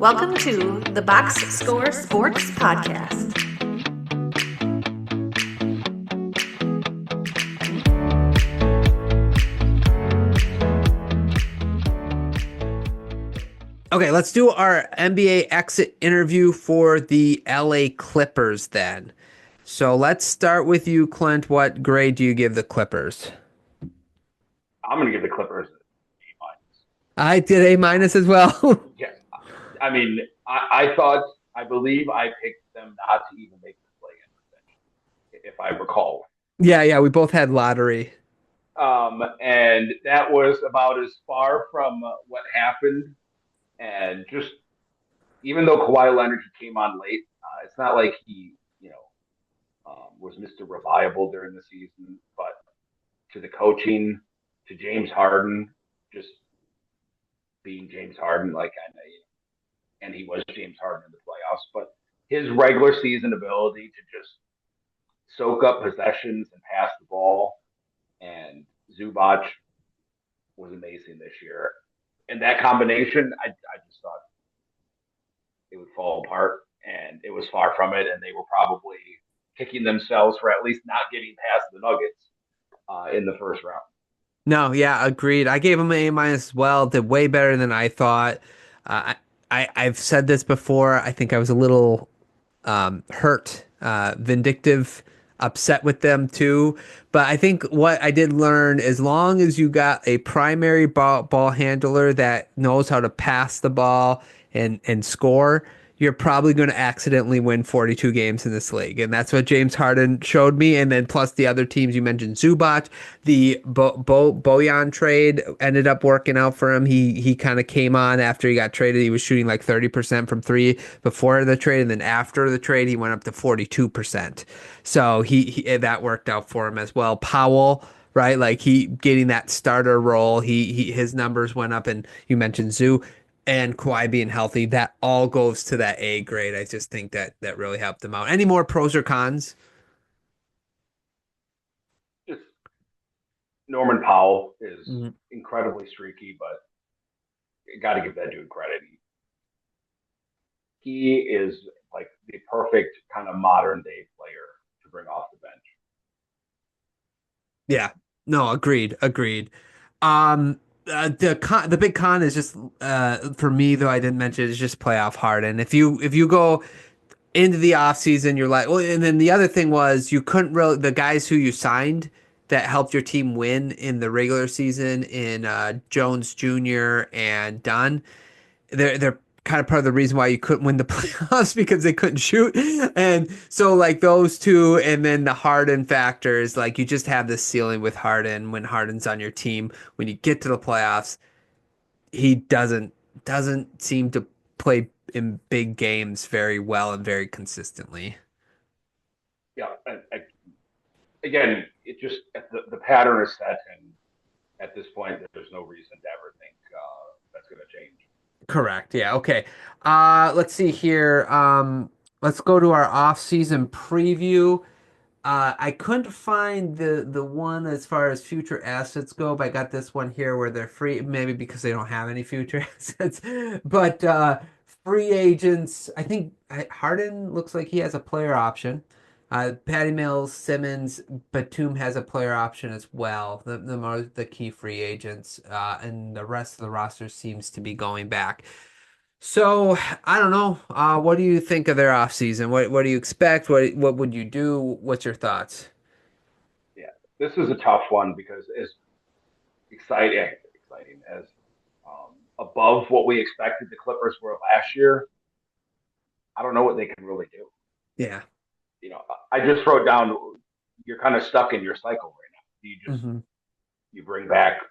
Welcome to the Box Score Sports Podcast. Okay, let's do our NBA exit interview for the LA Clippers then. So let's start with you, Clint. What grade do you give the Clippers? I'm going to give the Clippers an A minus. I did A minus as well. Yeah, I mean, I believe I picked them not to even make the play-in, if I recall. Yeah, we both had lottery. And that was about as far from what happened. And just even though Kawhi Leonard came on late, it's not like he, was Mr. Reliable during the season. But to the coaching, to James Harden, just being James Harden, and he was James Harden in the playoffs, but his regular season ability to just soak up possessions and pass the ball, and Zubac was amazing this year. And that combination, I just thought it would fall apart, and it was far from it, and they were probably kicking themselves for at least not getting past the Nuggets in the first round. No, yeah, agreed. I gave them an A minus as well. Did way better than I thought. I've said this before. I think I was a little hurt, vindictive, upset with them too. But I think what I did learn, as long as you got a primary ball handler that knows how to pass the ball and score, you're probably going to accidentally win 42 games in this league. And that's what James Harden showed me. And then plus the other teams you mentioned, Zubac, the Bojan trade ended up working out for him. He kind of came on after he got traded. He was shooting like 30% from three before the trade. And then after the trade, he went up to 42%. So he that worked out for him as well. Powell, right? Like he getting that starter role. His numbers went up, and you mentioned Zoo and Kawhi being healthy, that all goes to that A grade. I just think that really helped them out. Any more pros or cons? Just Norman Powell is Mm-hmm. incredibly streaky, but you got to give that dude credit. He is like the perfect kind of modern day player to bring off the bench. Yeah, no, agreed. The big con is just for me though I didn't mention, is just playoff Harden. If you go into the offseason, you're like, well, and then the other thing was you couldn't really, the guys who you signed that helped your team win in the regular season in Jones Jr. and Dunn, they're kind of part of the reason why you couldn't win the playoffs because they couldn't shoot. And so like those two, and then the Harden factors, like you just have this ceiling with Harden when Harden's on your team. When you get to the playoffs, he doesn't seem to play in big games very well and very consistently. Yeah, again, it just the pattern is set, and at this point, there's no reason to ever think that's going to change. Correct. Yeah. Okay. Let's see here. Let's go to our off-season preview. I couldn't find the one as far as future assets go, but I got this one here where they're free, maybe because they don't have any future assets. But free agents, I think Harden looks like he has a player option. Patty Mills, Simmons, Batum has a player option as well. The key free agents, and the rest of the roster seems to be going back. So I don't know. What do you think of their offseason? What do you expect? What would you do? What's your thoughts? Yeah, this is a tough one because as exciting as above what we expected the Clippers were last year, I don't know what they can really do. Yeah. I just wrote down you're kind of stuck in your cycle right now. Hmm. You bring back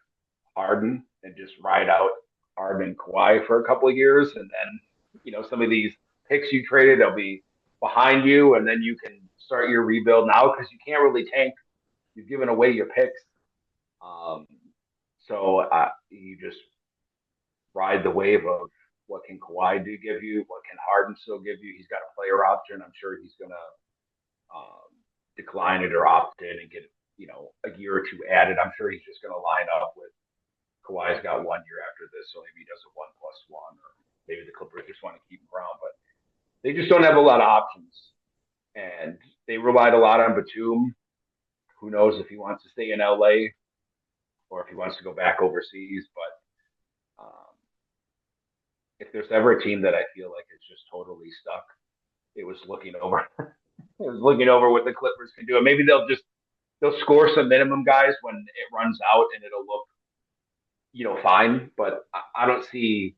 Harden and just ride out Harden and Kawhi for a couple of years, and then some of these picks you traded, they'll be behind you, and then you can start your rebuild now because you can't really tank. You've given away your picks, um, so you just ride the wave of what can Kawhi do give you, what can Harden still give you. He's got a player option. I'm sure he's gonna decline it or opt in and get a year or two added. I'm sure he's just gonna line up with Kawhi's got 1 year after this, so maybe he does a 1+1 maybe the Clippers just want to keep him around, but they just don't have a lot of options. And they relied a lot on Batum. Who knows if he wants to stay in LA or if he wants to go back overseas. But if there's ever a team that I feel like is just totally stuck, it was looking over. It was looking over what the Clippers can do, and maybe they'll score some minimum guys when it runs out, and it'll look, fine. But I don't see.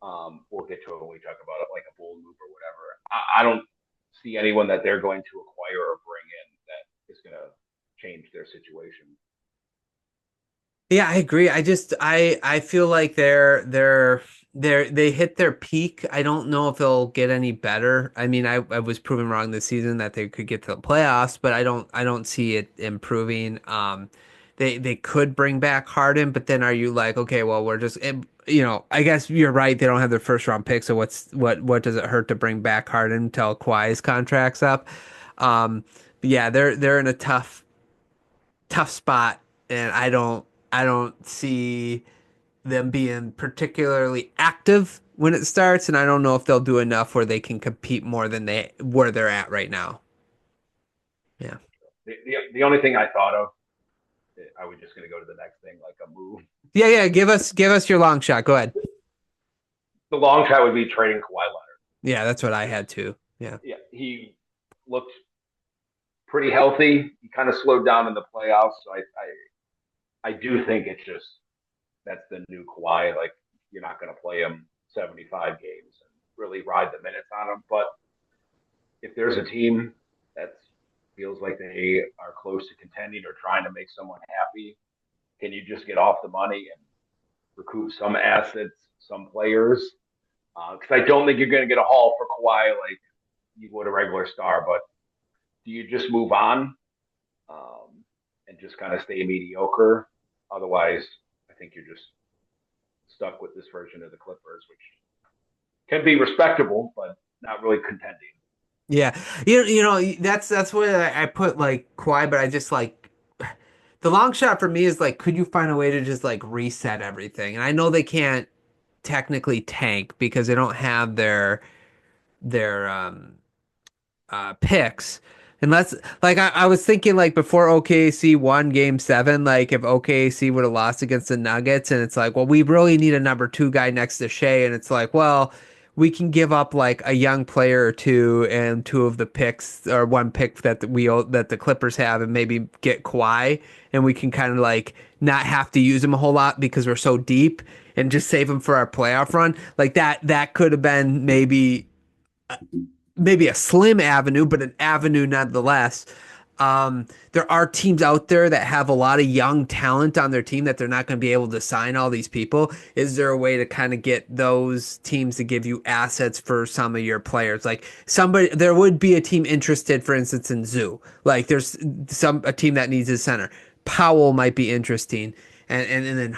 We'll get to it when we talk about it, like a bold move or whatever. I don't see anyone that they're going to acquire or bring in that is going to change their situation. Yeah, I agree. I feel like they hit their peak. I don't know if they'll get any better. I mean, I was proven wrong this season that they could get to the playoffs, but I don't see it improving. They could bring back Harden, but then are you like, okay, well, we're just, I guess you're right. They don't have their first round pick, so what does it hurt to bring back Harden until Kawhi's contract's up? But yeah, they're in a tough spot, and I don't see them being particularly active when it starts, and I don't know if they'll do enough where they can compete more than where they're at right now. Yeah. The only thing I thought of, I was just going to go to the next thing, like a move. Yeah. Give us your long shot. Go ahead. The long shot would be trading Kawhi Leonard. Yeah, that's what I had too. Yeah. Yeah, he looked pretty healthy. He kind of slowed down in the playoffs, so I do think it's just that's the new Kawhi. Like, you're not going to play him 75 games and really ride the minutes on him. But if there's a team that feels like they are close to contending or trying to make someone happy, can you just get off the money and recoup some assets, some players? Because I don't think you're going to get a haul for Kawhi like you would a regular star. But do you just move on and just kind of stay mediocre? Otherwise, I think you're just stuck with this version of the Clippers, which can be respectable, but not really contending. Yeah, that's where I put like Kawhi, but I just like the long shot for me is like, could you find a way to just like reset everything? And I know they can't technically tank because they don't have their picks. Unless, like, I was thinking, like, before OKC won Game 7, like, if OKC would have lost against the Nuggets, and it's like, well, we really need a number 2 guy next to Shea, and it's like, well, we can give up, like, a young player or two and 2 of the picks, or 1 pick that the Clippers have, and maybe get Kawhi, and we can kind of, like, not have to use him a whole lot because we're so deep, and just save him for our playoff run. Like, that could have been maybe a slim avenue, but an avenue nonetheless. There are teams out there that have a lot of young talent on their team that they're not going to be able to sign all these people. Is there a way to kind of get those teams to give you assets for some of your players? Like there would be a team interested, for instance, in Zoo. Like there's a team that needs a center. Powell might be interesting, and then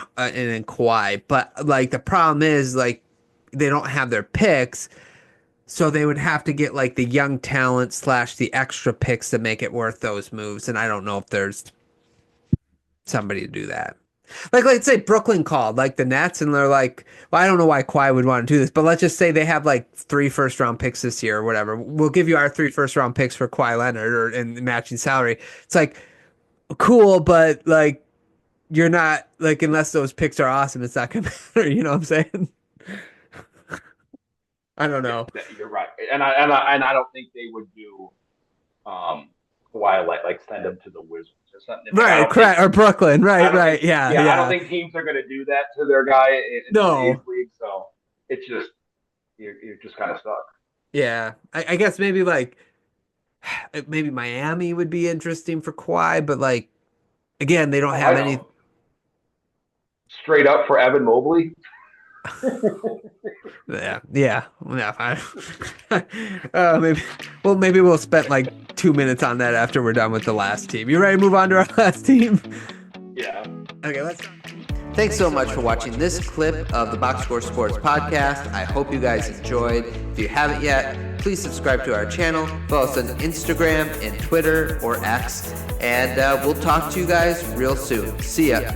Kawhi. But like the problem is like they don't have their picks. So they would have to get like the young talent / the extra picks to make it worth those moves. And I don't know if there's somebody to do that. Like, let's say Brooklyn called like the Nets and they're like, well, I don't know why Kawhi would want to do this, but let's just say they have like 3 first-round picks this year or whatever. We'll give you our 3 first-round picks for Kawhi Leonard or in matching salary. It's like, cool, but like, you're not like, unless those picks are awesome, it's not going to matter. You know what I'm saying? I don't know. You're right, and I don't think they would do Kawhi like send him to the Wizards or something. Right, correct, or Brooklyn. Right, yeah. I don't think teams are going to do that to their guy in today's league. So it's just you're just kind of stuck. Yeah, I guess maybe Miami would be interesting for Kawhi, but like again, they don't have any. Straight up for Evan Mobley. Yeah. Maybe we'll spend like 2 minutes on that after we're done with the last team. You ready to move on to our last team? Yeah. Okay, let's. Thanks so much for watching this clip of the Box Score Sports Podcast. I hope you guys enjoyed. If you haven't yet, please subscribe to our channel. Follow us on Instagram and Twitter or X. And we'll talk to you guys real soon. See ya.